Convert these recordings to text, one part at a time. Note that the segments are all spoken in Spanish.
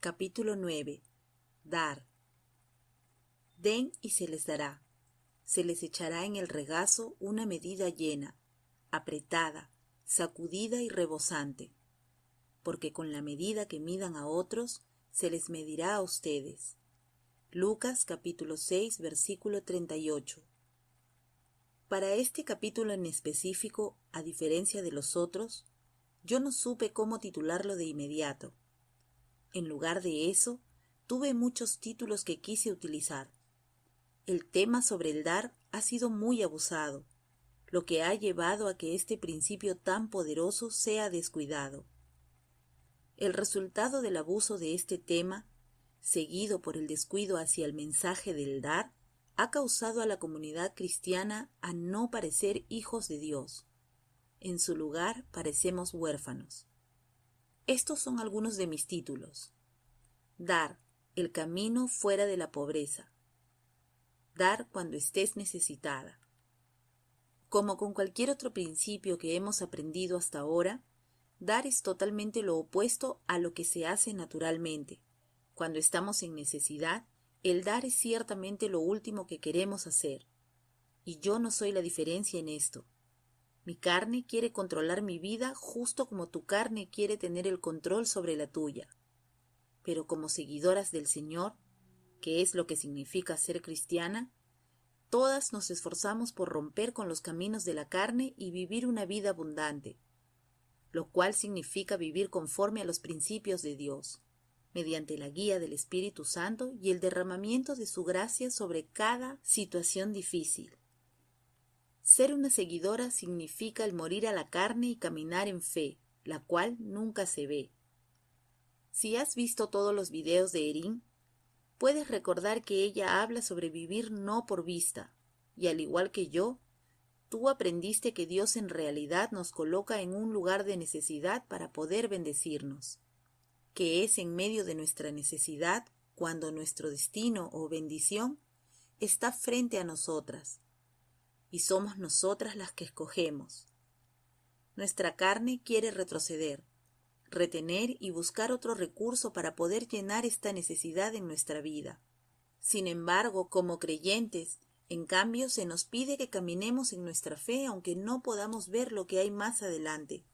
Capítulo 9. Dar. Den y se les dará. Se les echará en el regazo una medida llena, apretada, sacudida y rebosante. Porque con la medida que midan a otros, se les medirá a ustedes. Lucas capítulo 6, versículo 38. Para este capítulo en específico, a diferencia de los otros, yo no supe cómo titularlo de inmediato. En lugar de eso, tuve muchos títulos que quise utilizar. El tema sobre el dar ha sido muy abusado, lo que ha llevado a que este principio tan poderoso sea descuidado. El resultado del abuso de este tema, seguido por el descuido hacia el mensaje del dar, ha causado a la comunidad cristiana a no parecer hijos de Dios. En su lugar parecemos huérfanos. Estos son algunos de mis títulos. Dar, el camino fuera de la pobreza. Dar cuando estés necesitada. Como con cualquier otro principio que hemos aprendido hasta ahora, dar es totalmente lo opuesto a lo que se hace naturalmente. Cuando estamos en necesidad, el dar es ciertamente lo último que queremos hacer. Y yo no soy la diferencia en esto. Mi carne quiere controlar mi vida justo como tu carne quiere tener el control sobre la tuya. Pero como seguidoras del Señor, que es lo que significa ser cristiana, todas nos esforzamos por romper con los caminos de la carne y vivir una vida abundante, lo cual significa vivir conforme a los principios de Dios, mediante la guía del Espíritu Santo y el derramamiento de su gracia sobre cada situación difícil. Ser una seguidora significa el morir a la carne y caminar en fe, la cual nunca se ve. Si has visto todos los videos de Erin, puedes recordar que ella habla sobre vivir no por vista, y al igual que yo, tú aprendiste que Dios en realidad nos coloca en un lugar de necesidad para poder bendecirnos, que es en medio de nuestra necesidad cuando nuestro destino o bendición está frente a nosotras, y somos nosotras las que escogemos. Nuestra carne quiere retroceder, retener y buscar otro recurso para poder llenar esta necesidad en nuestra vida. Sin embargo, como creyentes, en cambio se nos pide que caminemos en nuestra fe aunque no podamos ver lo que hay más adelante.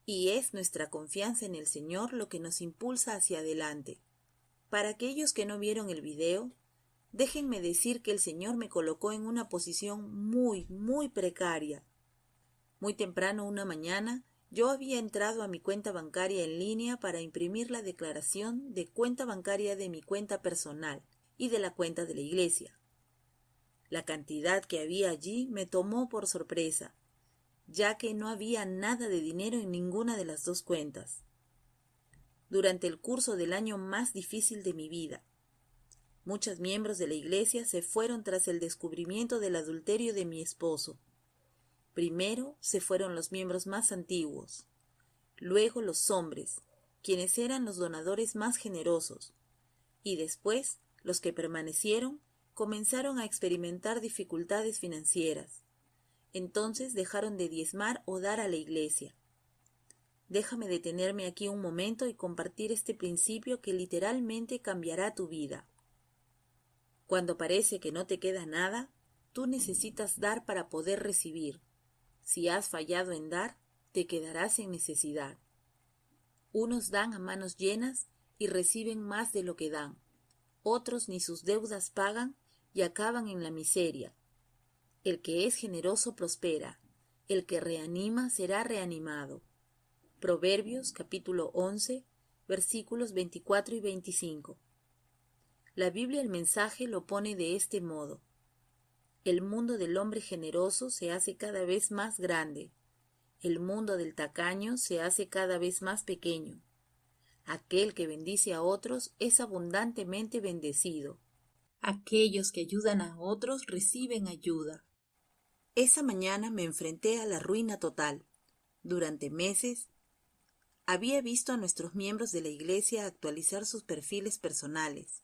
Y es nuestra confianza en el Señor lo que nos impulsa hacia adelante. Para aquellos que no vieron el video, déjenme decir que el Señor me colocó en una posición muy precaria. Muy temprano una mañana, yo había entrado a mi cuenta bancaria en línea para imprimir la declaración de cuenta bancaria de mi cuenta personal y de la cuenta de la iglesia. La cantidad que había allí me tomó por sorpresa, ya que no había nada de dinero en ninguna de las dos cuentas. Durante el curso del año más difícil de mi vida, muchos miembros de la iglesia se fueron tras el descubrimiento del adulterio de mi esposo. Primero se fueron los miembros más antiguos, luego los hombres, quienes eran los donadores más generosos, y después los que permanecieron comenzaron a experimentar dificultades financieras. Entonces dejaron de diezmar o dar a la iglesia. Déjame detenerme aquí un momento y compartir este principio que literalmente cambiará tu vida. Cuando parece que no te queda nada, tú necesitas dar para poder recibir. Si has fallado en dar, te quedarás en necesidad. Unos dan a manos llenas y reciben más de lo que dan. Otros ni sus deudas pagan y acaban en la miseria. El que es generoso prospera, el que reanima será reanimado. Proverbios capítulo 11, versículos 24 y 25. La Biblia el mensaje lo pone de este modo. El mundo del hombre generoso se hace cada vez más grande. El mundo del tacaño se hace cada vez más pequeño. Aquel que bendice a otros es abundantemente bendecido. Aquellos que ayudan a otros reciben ayuda. Esa mañana me enfrenté a la ruina total. Durante meses, había visto a nuestros miembros de la iglesia actualizar sus perfiles personales,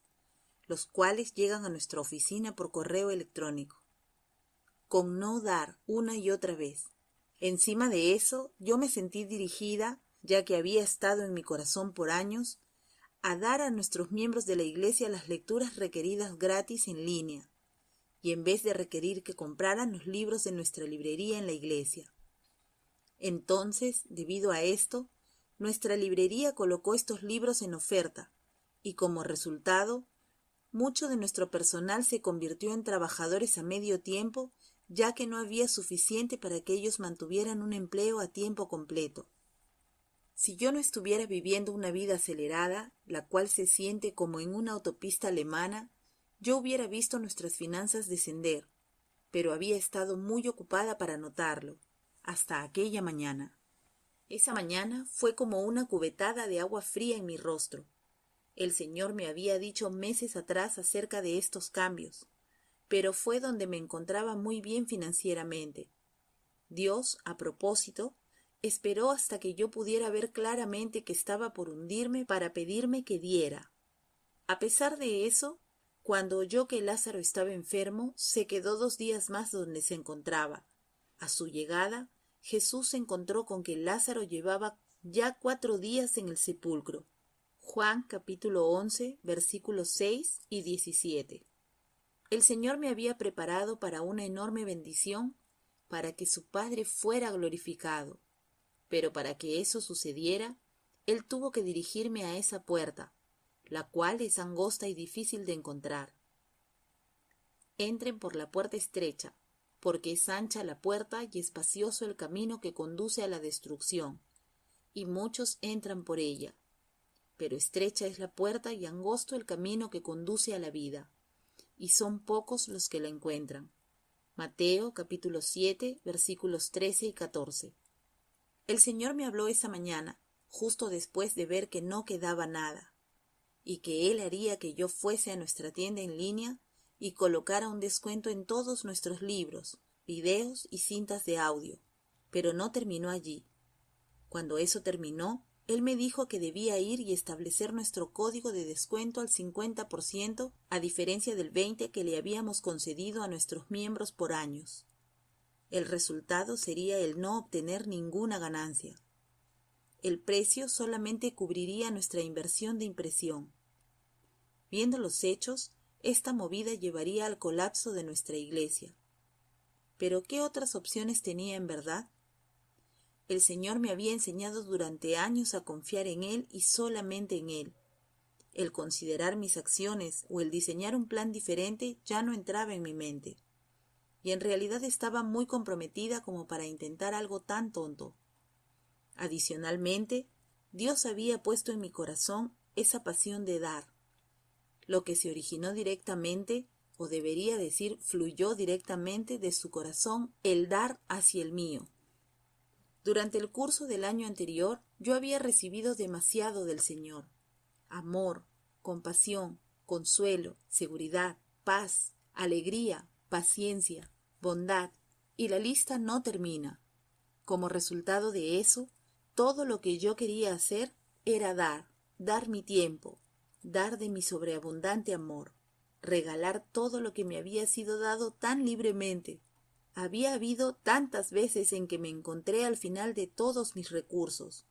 los cuales llegan a nuestra oficina por correo electrónico, con no dar una y otra vez. Encima de eso, yo me sentí dirigida, ya que había estado en mi corazón por años, a dar a nuestros miembros de la iglesia las lecturas requeridas gratis en línea, y en vez de requerir que compraran los libros de nuestra librería en la iglesia. Entonces, debido a esto, nuestra librería colocó estos libros en oferta, y como resultado, mucho de nuestro personal se convirtió en trabajadores a medio tiempo, ya que no había suficiente para que ellos mantuvieran un empleo a tiempo completo. Si yo no estuviera viviendo una vida acelerada, la cual se siente como en una autopista alemana, yo hubiera visto nuestras finanzas descender, pero había estado muy ocupada para notarlo, hasta aquella mañana. Esa mañana fue como una cubetada de agua fría en mi rostro. El Señor me había dicho meses atrás acerca de estos cambios, pero fue donde me encontraba muy bien financieramente. Dios, a propósito, esperó hasta que yo pudiera ver claramente que estaba por hundirme para pedirme que diera. A pesar de eso, cuando oyó que Lázaro estaba enfermo, se quedó 2 días más donde se encontraba. A su llegada, Jesús se encontró con que Lázaro llevaba ya 4 días en el sepulcro. Juan capítulo 11, versículos 6 y 17. El Señor me había preparado para una enorme bendición, para que su Padre fuera glorificado. Pero para que eso sucediera, Él tuvo que dirigirme a esa puerta, la cual es angosta y difícil de encontrar. Entren por la puerta estrecha, porque es ancha la puerta y espacioso el camino que conduce a la destrucción, y muchos entran por ella. Pero estrecha es la puerta y angosto el camino que conduce a la vida, y son pocos los que la encuentran. Mateo capítulo 7, versículos 13 y 14. El Señor me habló esa mañana, justo después de ver que no quedaba nada, y que Él haría que yo fuese a nuestra tienda en línea y colocara un descuento en todos nuestros libros, videos y cintas de audio. Pero no terminó allí. Cuando eso terminó, Él me dijo que debía ir y establecer nuestro código de descuento al 50%, a diferencia del 20% que le habíamos concedido a nuestros miembros por años. El resultado sería el no obtener ninguna ganancia. El precio solamente cubriría nuestra inversión de impresión. Viendo los hechos, esta movida llevaría al colapso de nuestra iglesia. ¿Pero qué otras opciones tenía en verdad? El Señor me había enseñado durante años a confiar en Él y solamente en Él. El considerar mis acciones o el diseñar un plan diferente ya no entraba en mi mente. Y en realidad estaba muy comprometida como para intentar algo tan tonto. Adicionalmente, Dios había puesto en mi corazón esa pasión de dar, lo que se originó directamente, o debería decir, fluyó directamente de su corazón el dar hacia el mío. Durante el curso del año anterior, yo había recibido demasiado del Señor: amor, compasión, consuelo, seguridad, paz, alegría, paciencia, bondad, y la lista no termina. Como resultado de eso, todo lo que yo quería hacer era dar mi tiempo, dar de mi sobreabundante amor, regalar todo lo que me había sido dado tan libremente. Había habido tantas veces en que me encontré al final de todos mis recursos,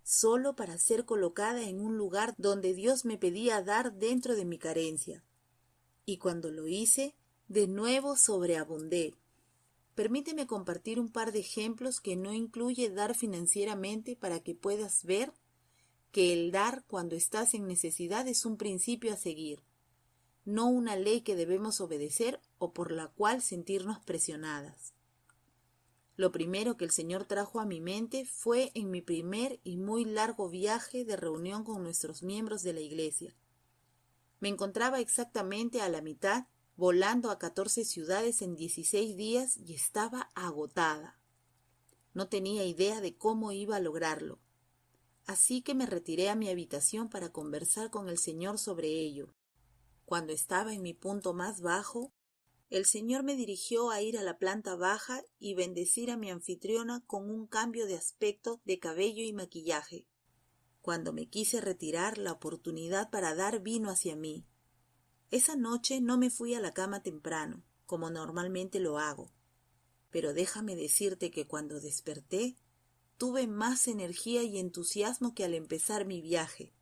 solo para ser colocada en un lugar donde Dios me pedía dar dentro de mi carencia. Y cuando lo hice, de nuevo sobreabundé. Permíteme compartir un par de ejemplos que no incluye dar financieramente para que puedas ver que el dar cuando estás en necesidad es un principio a seguir, no una ley que debemos obedecer o por la cual sentirnos presionadas. Lo primero que el Señor trajo a mi mente fue en mi primer y muy largo viaje de reunión con nuestros miembros de la iglesia. Me encontraba exactamente a la mitad, volando a 14 ciudades en 16 días y estaba agotada. No tenía idea de cómo iba a lograrlo. Así que me retiré a mi habitación para conversar con el Señor sobre ello. Cuando estaba en mi punto más bajo, el Señor me dirigió a ir a la planta baja y bendecir a mi anfitriona con un cambio de aspecto de cabello y maquillaje. Cuando me quise retirar, la oportunidad para dar vino hacia mí. Esa noche no me fui a la cama temprano, como normalmente lo hago. Pero déjame decirte que cuando desperté, tuve más energía y entusiasmo que al empezar mi viaje.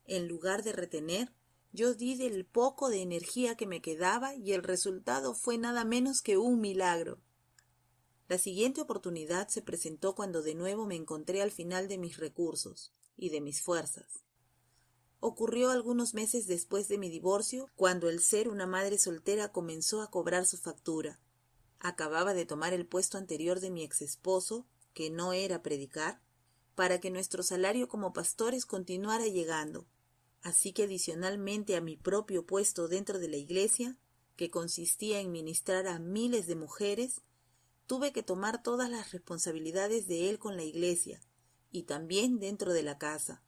En lugar de retener, yo di del poco de energía que me quedaba y el resultado fue nada menos que un milagro. La siguiente oportunidad se presentó cuando de nuevo me encontré al final de mis recursos y de mis fuerzas. Ocurrió algunos meses después de mi divorcio, cuando el ser una madre soltera comenzó a cobrar su factura. Acababa de tomar el puesto anterior de mi exesposo, que no era predicar, para que nuestro salario como pastores continuara llegando. Así que adicionalmente a mi propio puesto dentro de la iglesia, que consistía en ministrar a miles de mujeres, tuve que tomar todas las responsabilidades de él con la iglesia y también dentro de la casa.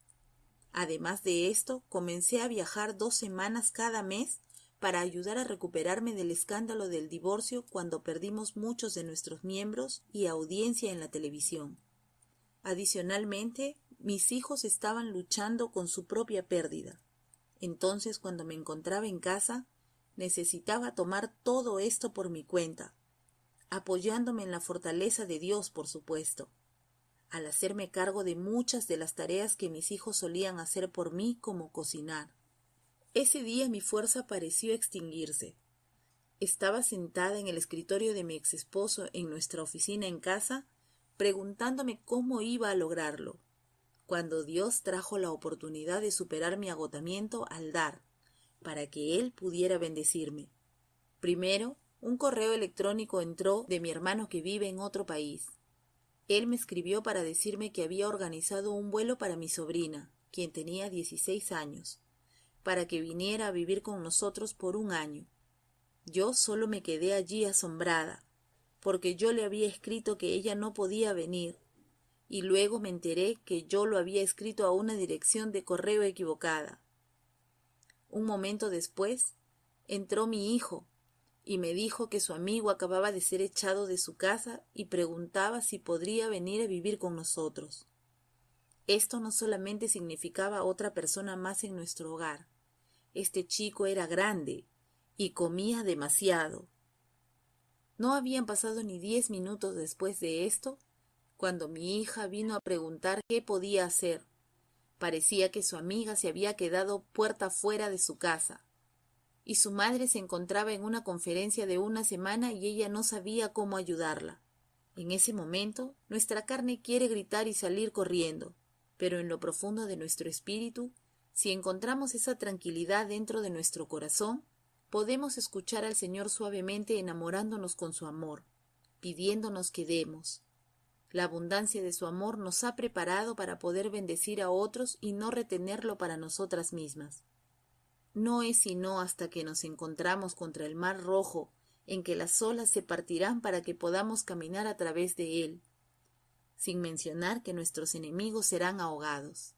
Además de esto, comencé a viajar 2 semanas cada mes para ayudar a recuperarme del escándalo del divorcio cuando perdimos muchos de nuestros miembros y audiencia en la televisión. Adicionalmente, mis hijos estaban luchando con su propia pérdida. Entonces, cuando me encontraba en casa, necesitaba tomar todo esto por mi cuenta, apoyándome en la fortaleza de Dios, por supuesto, al hacerme cargo de muchas de las tareas que mis hijos solían hacer por mí, como cocinar. Ese día mi fuerza pareció extinguirse. Estaba sentada en el escritorio de mi exesposo en nuestra oficina en casa, preguntándome cómo iba a lograrlo, cuando Dios trajo la oportunidad de superar mi agotamiento al dar, para que Él pudiera bendecirme. Primero, un correo electrónico entró de mi hermano que vive en otro país. Él me escribió para decirme que había organizado un vuelo para mi sobrina, quien tenía 16 años, para que viniera a vivir con nosotros por 1 año. Yo solo me quedé allí asombrada, porque yo le había escrito que ella no podía venir, y luego me enteré que yo lo había escrito a una dirección de correo equivocada. Un momento después, entró mi hijo, y me dijo que su amigo acababa de ser echado de su casa y preguntaba si podría venir a vivir con nosotros. Esto no solamente significaba otra persona más en nuestro hogar. Este chico era grande y comía demasiado. No habían pasado ni 10 minutos después de esto, cuando mi hija vino a preguntar qué podía hacer. Parecía que su amiga se había quedado puerta fuera de su casa, y su madre se encontraba en una conferencia de 1 semana y ella no sabía cómo ayudarla. En ese momento, nuestra carne quiere gritar y salir corriendo, pero en lo profundo de nuestro espíritu, si encontramos esa tranquilidad dentro de nuestro corazón, podemos escuchar al Señor suavemente enamorándonos con su amor, pidiéndonos que demos. La abundancia de su amor nos ha preparado para poder bendecir a otros y no retenerlo para nosotras mismas. No es sino hasta que nos encontramos contra el mar rojo, en que las olas se partirán para que podamos caminar a través de él, sin mencionar que nuestros enemigos serán ahogados.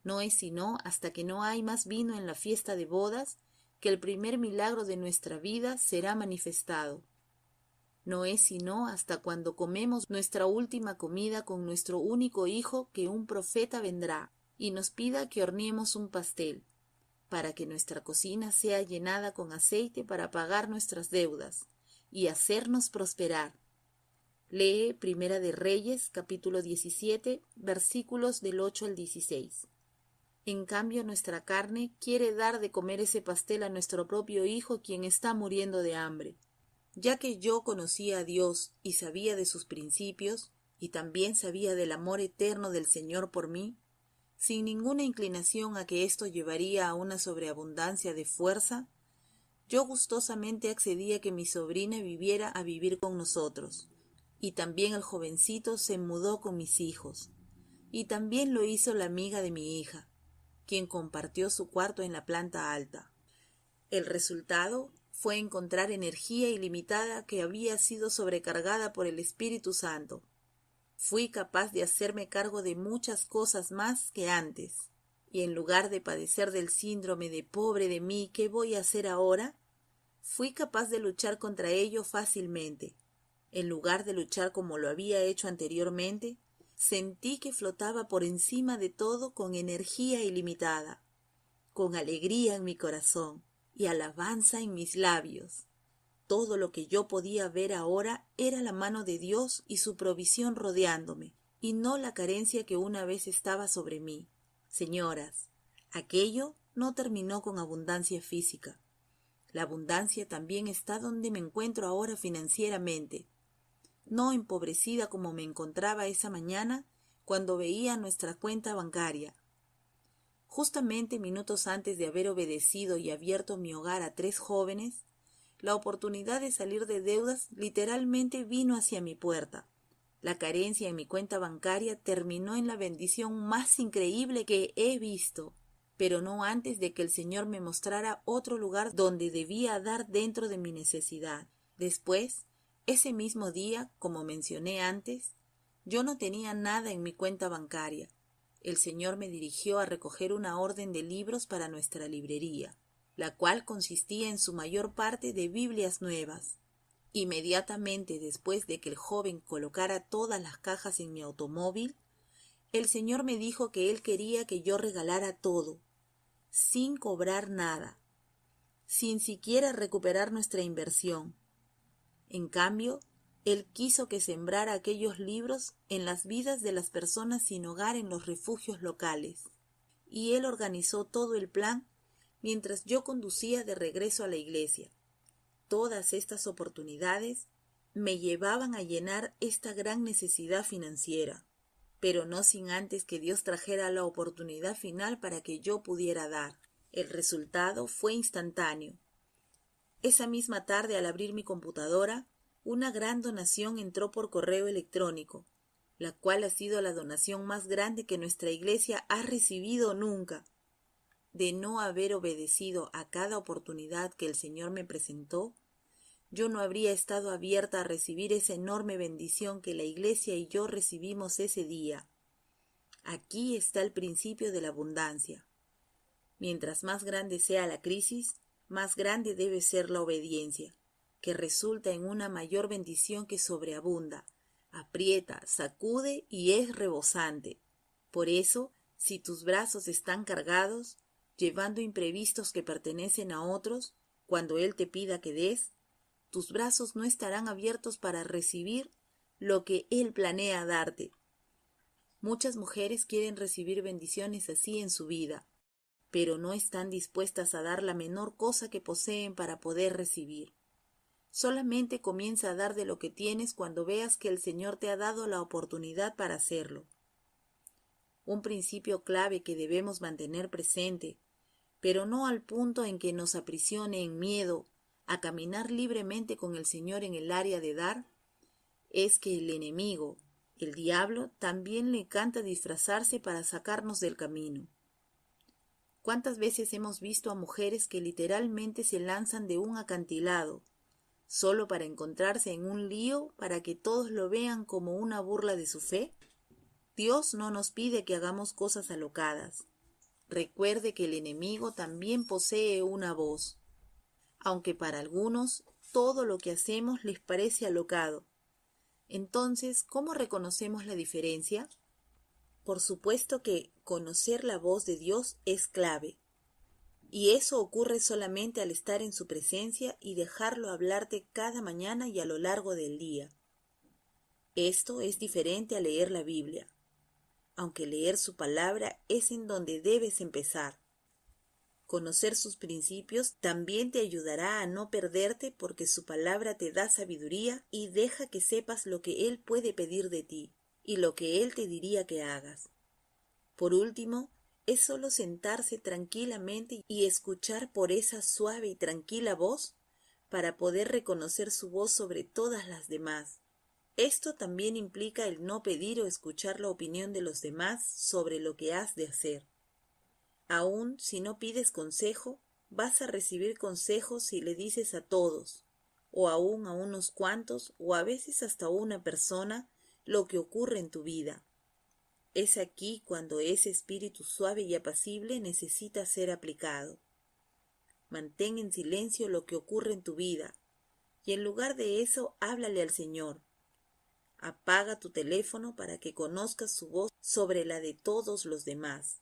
No es sino hasta que no hay más vino en la fiesta de bodas, que el primer milagro de nuestra vida será manifestado. No es sino hasta cuando comemos nuestra última comida con nuestro único hijo que un profeta vendrá y nos pida que horneemos un pastel, para que nuestra cocina sea llenada con aceite para pagar nuestras deudas y hacernos prosperar. Lee Primera de Reyes, capítulo 17, versículos del 8 al 16. En cambio, nuestra carne quiere dar de comer ese pastel a nuestro propio hijo, quien está muriendo de hambre. Ya que yo conocía a Dios y sabía de sus principios, y también sabía del amor eterno del Señor por mí, sin ninguna inclinación a que esto llevaría a una sobreabundancia de fuerza, yo gustosamente accedí a que mi sobrina viviera a vivir con nosotros, y también el jovencito se mudó con mis hijos, y también lo hizo la amiga de mi hija, quien compartió su cuarto en la planta alta. El resultado fue encontrar energía ilimitada que había sido sobrecargada por el Espíritu Santo. Fui capaz de hacerme cargo de muchas cosas más que antes, y en lugar de padecer del síndrome de pobre de mí, ¿qué voy a hacer ahora?, fui capaz de luchar contra ello fácilmente. En lugar de luchar como lo había hecho anteriormente, sentí que flotaba por encima de todo con energía ilimitada, con alegría en mi corazón y alabanza en mis labios. Todo lo que yo podía ver ahora era la mano de Dios y su provisión rodeándome, y no la carencia que una vez estaba sobre mí. Señoras, Aquello no terminó con abundancia física. La abundancia también está donde me encuentro ahora financieramente, no empobrecida como me encontraba esa mañana cuando veía nuestra cuenta bancaria. Justamente minutos antes de haber obedecido y abierto mi hogar a 3 jóvenes, la oportunidad de salir de deudas literalmente vino hacia mi puerta. La carencia en mi cuenta bancaria terminó en la bendición más increíble que he visto, pero no antes de que el Señor me mostrara otro lugar donde debía dar dentro de mi necesidad. Después, ese mismo día, como mencioné antes, yo no tenía nada en mi cuenta bancaria. El Señor me dirigió a recoger una orden de libros para nuestra librería, la cual consistía en su mayor parte de Biblias nuevas. Inmediatamente después de que el joven colocara todas las cajas en mi automóvil, el Señor me dijo que Él quería que yo regalara todo, sin cobrar nada, sin siquiera recuperar nuestra inversión. En cambio, Él quiso que sembrara aquellos libros en las vidas de las personas sin hogar en los refugios locales. Y Él organizó todo el plan mientras yo conducía de regreso a la iglesia. Todas estas oportunidades me llevaban a llenar esta gran necesidad financiera, pero no sin antes que Dios trajera la oportunidad final para que yo pudiera dar. El resultado fue instantáneo. Esa misma tarde, al abrir mi computadora, una gran donación entró por correo electrónico, la cual ha sido la donación más grande que nuestra iglesia ha recibido nunca. De no haber obedecido a cada oportunidad que el Señor me presentó, yo no habría estado abierta a recibir esa enorme bendición que la iglesia y yo recibimos ese día. Aquí está el principio de la abundancia. Mientras más grande sea la crisis, más grande debe ser la obediencia, que resulta en una mayor bendición que sobreabunda, aprieta, sacude y es rebosante. Por eso, si tus brazos están cargados, llevando imprevistos que pertenecen a otros, cuando Él te pida que des, tus brazos no estarán abiertos para recibir lo que Él planea darte. Muchas mujeres quieren recibir bendiciones así en su vida, pero no están dispuestas a dar la menor cosa que poseen para poder recibir. Solamente comienza a dar de lo que tienes cuando veas que el Señor te ha dado la oportunidad para hacerlo. Un principio clave que debemos mantener presente, pero no al punto en que nos aprisione en miedo a caminar libremente con el Señor en el área de dar, es que el enemigo, el diablo, también le encanta disfrazarse para sacarnos del camino. ¿Cuántas veces hemos visto a mujeres que literalmente se lanzan de un acantilado, solo para encontrarse en un lío para que todos lo vean como una burla de su fe? Dios no nos pide que hagamos cosas alocadas. Recuerde que el enemigo también posee una voz. Aunque para algunos todo lo que hacemos les parece alocado. Entonces, ¿cómo reconocemos la diferencia? Por supuesto que conocer la voz de Dios es clave. Y eso ocurre solamente al estar en su presencia y dejarlo hablarte cada mañana y a lo largo del día. Esto es diferente a leer la Biblia, aunque leer su palabra es en donde debes empezar. Conocer sus principios también te ayudará a no perderte porque su palabra te da sabiduría y deja que sepas lo que Él puede pedir de ti y lo que Él te diría que hagas. Por último, es solo sentarse tranquilamente y escuchar por esa suave y tranquila voz para poder reconocer su voz sobre todas las demás. Esto también implica el no pedir o escuchar la opinión de los demás sobre lo que has de hacer. Aún si no pides consejo, vas a recibir consejos si le dices a todos, o aún a unos cuantos, o a veces hasta a una persona, lo que ocurre en tu vida. Es aquí cuando ese espíritu suave y apacible necesita ser aplicado. Mantén en silencio lo que ocurre en tu vida, y en lugar de eso, háblale al Señor. Apaga tu teléfono para que conozcas su voz sobre la de todos los demás.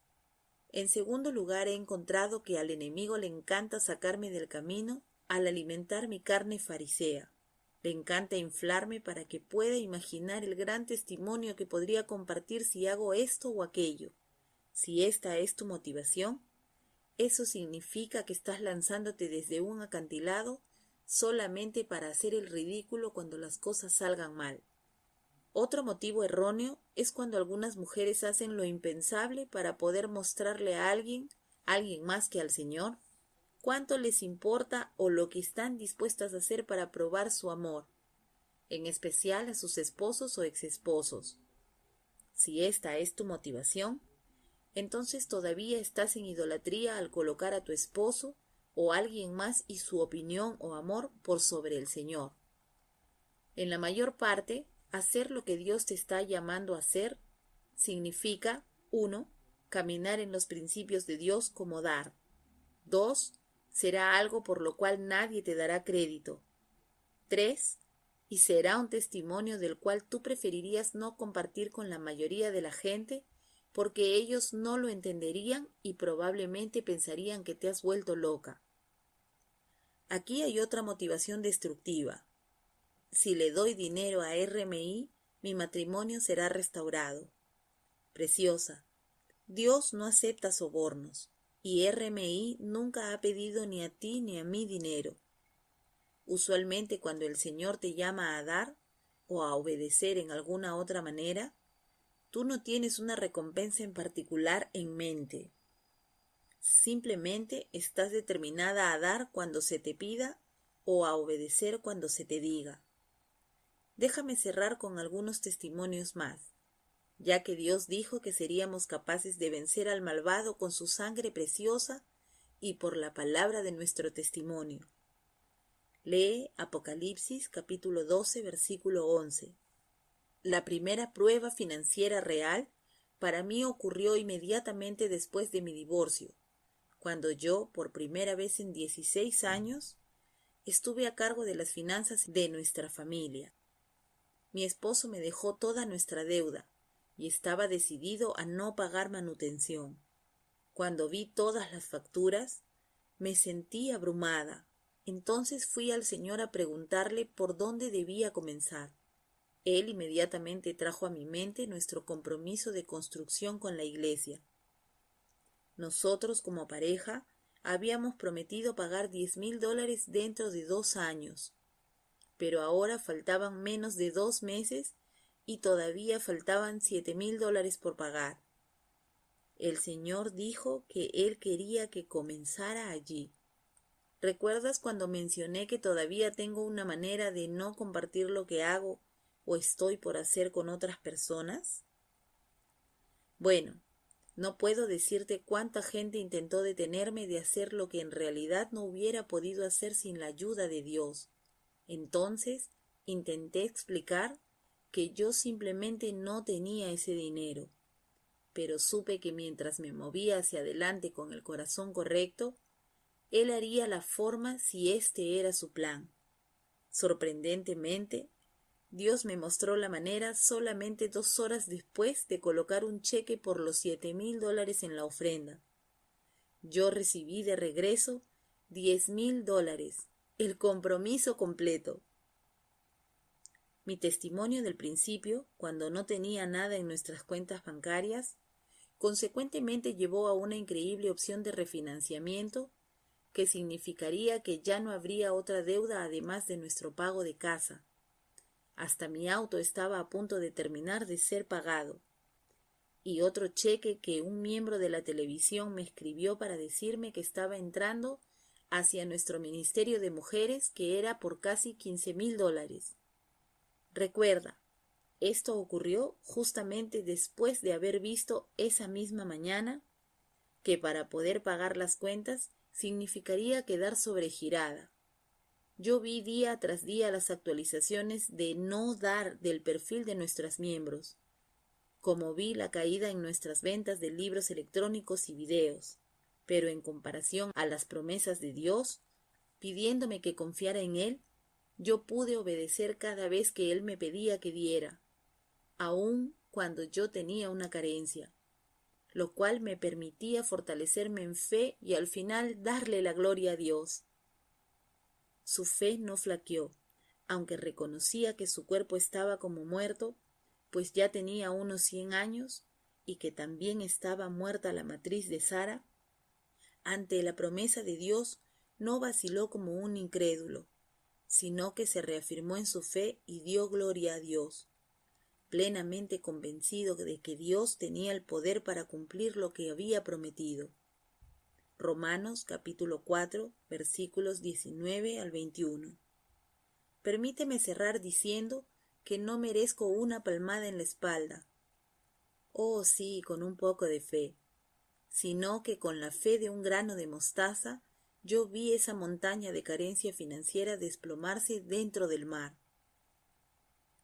En segundo lugar, he encontrado que al enemigo le encanta sacarme del camino al alimentar mi carne farisea. Le encanta inflarme para que pueda imaginar el gran testimonio que podría compartir si hago esto o aquello. Si esta es tu motivación, eso significa que estás lanzándote desde un acantilado solamente para hacer el ridículo cuando las cosas salgan mal. Otro motivo erróneo es cuando algunas mujeres hacen lo impensable para poder mostrarle a alguien más que al Señor, cuánto les importa o lo que están dispuestas a hacer para probar su amor, en especial a sus esposos o exesposos. Si esta es tu motivación, entonces todavía estás en idolatría al colocar a tu esposo o alguien más y su opinión o amor por sobre el Señor. En la mayor parte, hacer lo que Dios te está llamando a hacer significa 1. Caminar en los principios de Dios como dar. 2. Será algo por lo cual nadie te dará crédito. 3. Y será un testimonio del cual tú preferirías no compartir con la mayoría de la gente porque ellos no lo entenderían y probablemente pensarían que te has vuelto loca. Aquí hay otra motivación destructiva. Si le doy dinero a RMI, mi matrimonio será restaurado. Preciosa, Dios no acepta sobornos, y RMI nunca ha pedido ni a ti ni a mí dinero. Usualmente cuando el Señor te llama a dar o a obedecer en alguna otra manera, tú no tienes una recompensa en particular en mente. Simplemente estás determinada a dar cuando se te pida o a obedecer cuando se te diga. Déjame cerrar con algunos testimonios más, ya que Dios dijo que seríamos capaces de vencer al malvado con su sangre preciosa y por la palabra de nuestro testimonio. Lee Apocalipsis capítulo 12, versículo 11. La primera prueba financiera real para mí ocurrió inmediatamente después de mi divorcio, cuando yo, por primera vez en 16 años, estuve a cargo de las finanzas de nuestra familia. Mi esposo me dejó toda nuestra deuda y estaba decidido a no pagar manutención. Cuando vi todas las facturas, me sentí abrumada. Entonces fui al Señor a preguntarle por dónde debía comenzar. Él inmediatamente trajo a mi mente nuestro compromiso de construcción con la iglesia. Nosotros, como pareja, habíamos prometido pagar $10,000 dentro de 2 años, pero ahora faltaban menos de 2 meses y todavía faltaban $7,000 por pagar. El Señor dijo que Él quería que comenzara allí. ¿Recuerdas cuando mencioné que todavía tengo una manera de no compartir lo que hago o estoy por hacer con otras personas? Bueno, no puedo decirte cuánta gente intentó detenerme de hacer lo que en realidad no hubiera podido hacer sin la ayuda de Dios. Entonces, intenté explicar que yo simplemente no tenía ese dinero, pero supe que mientras me movía hacia adelante con el corazón correcto, Él haría la forma si este era su plan. Sorprendentemente, Dios me mostró la manera solamente 2 horas después de colocar un cheque por los $7,000 en la ofrenda. Yo recibí de regreso $10,000, el compromiso completo. Mi testimonio del principio, cuando no tenía nada en nuestras cuentas bancarias, consecuentemente llevó a una increíble opción de refinanciamiento que significaría que ya no habría otra deuda además de nuestro pago de casa. Hasta mi auto estaba a punto de terminar de ser pagado. Y otro cheque que un miembro de la televisión me escribió para decirme que estaba entrando hacia nuestro ministerio de mujeres, que era por casi $15,000. Recuerda, esto ocurrió justamente después de haber visto esa misma mañana que para poder pagar las cuentas significaría quedar sobregirada. Yo vi día tras día las actualizaciones de no dar del perfil de nuestros miembros, como vi la caída en nuestras ventas de libros electrónicos y videos, pero en comparación a las promesas de Dios, pidiéndome que confiara en Él, yo pude obedecer cada vez que Él me pedía que diera, aun cuando yo tenía una carencia, lo cual me permitía fortalecerme en fe y al final darle la gloria a Dios. Su fe no flaqueó, aunque reconocía que su cuerpo estaba como muerto, pues ya tenía unos 100 años, y que también estaba muerta la matriz de Sara. ante la promesa de Dios, no vaciló como un incrédulo, sino que se reafirmó en su fe y dio gloria a Dios, plenamente convencido de que Dios tenía el poder para cumplir lo que había prometido. Romanos capítulo 4, versículos 19 al 21. Permíteme cerrar diciendo que no merezco una palmada en la espalda. Oh, sí, con un poco de fe, sino que con la fe de un grano de mostaza, yo vi esa montaña de carencia financiera desplomarse dentro del mar.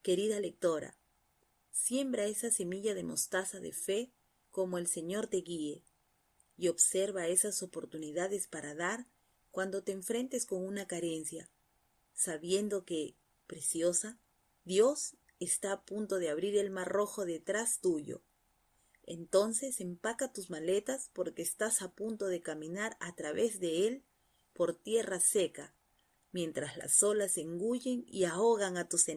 Querida lectora, siembra esa semilla de mostaza de fe como el Señor te guíe, y observa esas oportunidades para dar cuando te enfrentes con una carencia, sabiendo que, preciosa, Dios está a punto de abrir el mar rojo detrás tuyo. Entonces empaca tus maletas porque estás a punto de caminar a través de él por tierra seca, mientras las olas engullen y ahogan a tus enemigos.